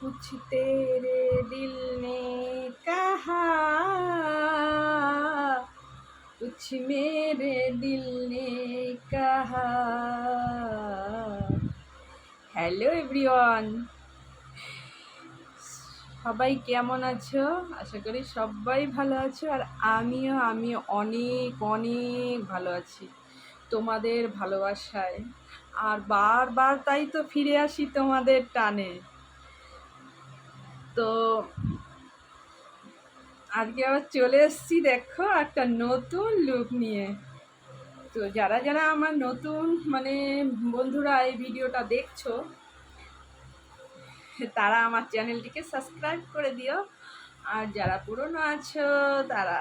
कुछ तेरे दिल ने कहा, कुछ मेरे दिल ने कहा। হ্যালো এভরিওয়ান, সবাই কেমন আছো? আশা করি সবাই ভালো আছো। আর আমিও অনেক অনেক ভালো আছি তোমাদের ভালোবাসায়। আর বারবার তাই তো ফিরে আসি তোমাদের টানে। তো আজকে আবার চলে এসেছি দেখো একটা নতুন লুক নিয়ে। তো যারা যারা আমার নতুন বন্ধুরা এই ভিডিওটা দেখছো, তারা আমার চ্যানেলটিকে সাবস্ক্রাইব করে দিও। আর যারা পুরনো আছো তারা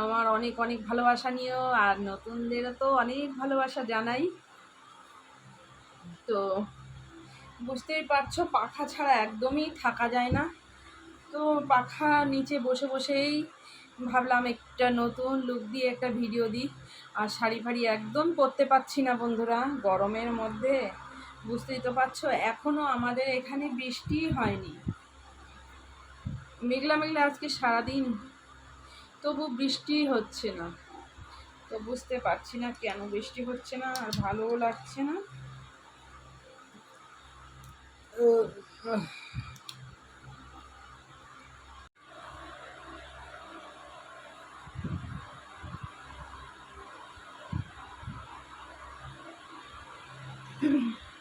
আমার অনেক অনেক ভালোবাসা নিও। আর নতুনদেরও তো অনেক ভালোবাসা জানাই। তো বুঝতেই পারছো, পাখা ছাড়া একদমই থাকা যায় না। তো পাখা নিচে বসে বসেই ভাবলাম একটা নতুন লুক দিয়ে একটা ভিডিও দিই। আর শাড়ি ফাড়ি একদম পরতে পারছি না বন্ধুরা, গরমের মধ্যে। বুঝতেই তো পারছো, এখনও আমাদের এখানে বৃষ্টি হয়নি, মেঘলা মেঘলা আজকে সারাদিন, তবু বৃষ্টি হচ্ছে না। তো বুঝতে পারছি না কেন বৃষ্টি হচ্ছে না, আর ভালোও লাগছে না।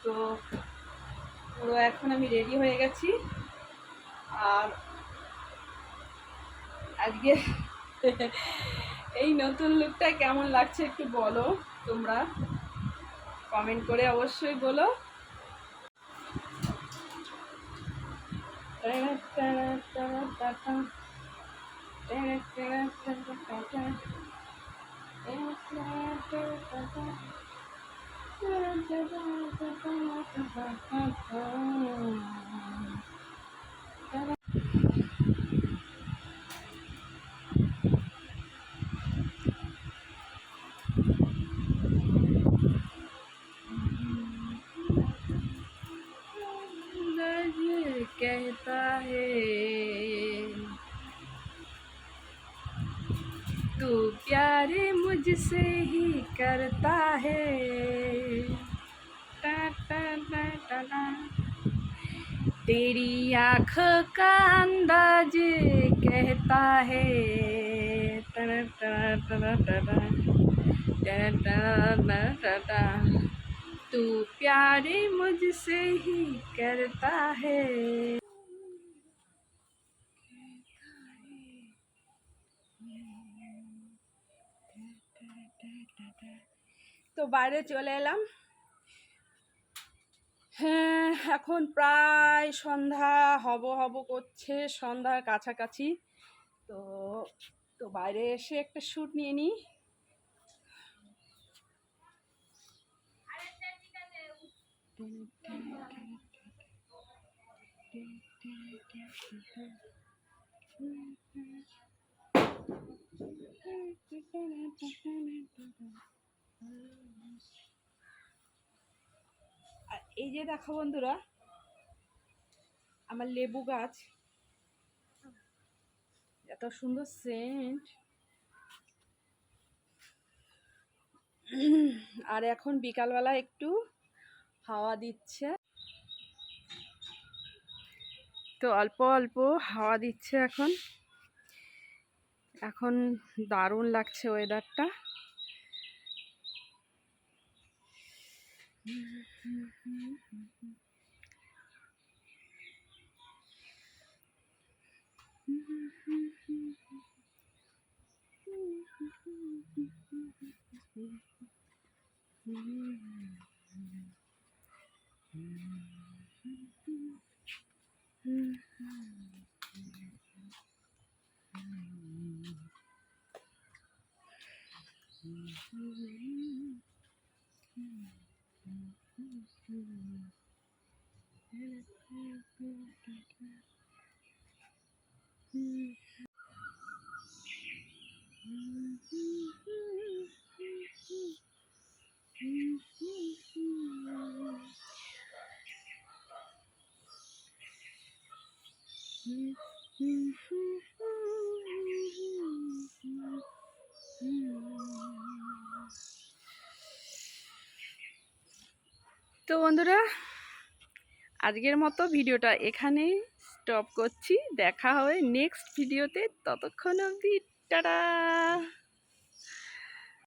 তো পুরো এখন আমি রেডি হয়ে গেছি। আর আজকে এই নতুন লুকটা কেমন লাগছে একটু বলো, তোমরা কমেন্ট করে অবশ্যই বলো। कहता है तू प्यार मुझसे ही करता है, टा टा टा टा टा। तेरी आँखों का अंदाज कहता है, टा टा टा टा टा टा। तू प्यार मुझसे ही करता है। তো বাইরে চলে এলাম। হ্যাঁ, এখন প্রায় সন্ধ্যা হব হব করছে, সন্ধ্যার কাছাকাছি। তো তো বাইরে এসে একটা শ্যুট নিয়ে নিই। আর এই যে দেখো বন্ধুরা, আমার লেবু গাছ, এত সুন্দর সেন্ট। আর এখন বিকালবেলা একটু হাওয়া দিচ্ছে, তো অল্প অল্প হাওয়া দিচ্ছে এখন। এখন দারুণ লাগছে ওয়েদারটা। তো বন্ধুরা, আজকের মতো ভিডিওটা এখানেই স্টপ করছি। দেখা হবে নেক্সট ভিডিওতে। ততক্ষণ অবধি টাটা।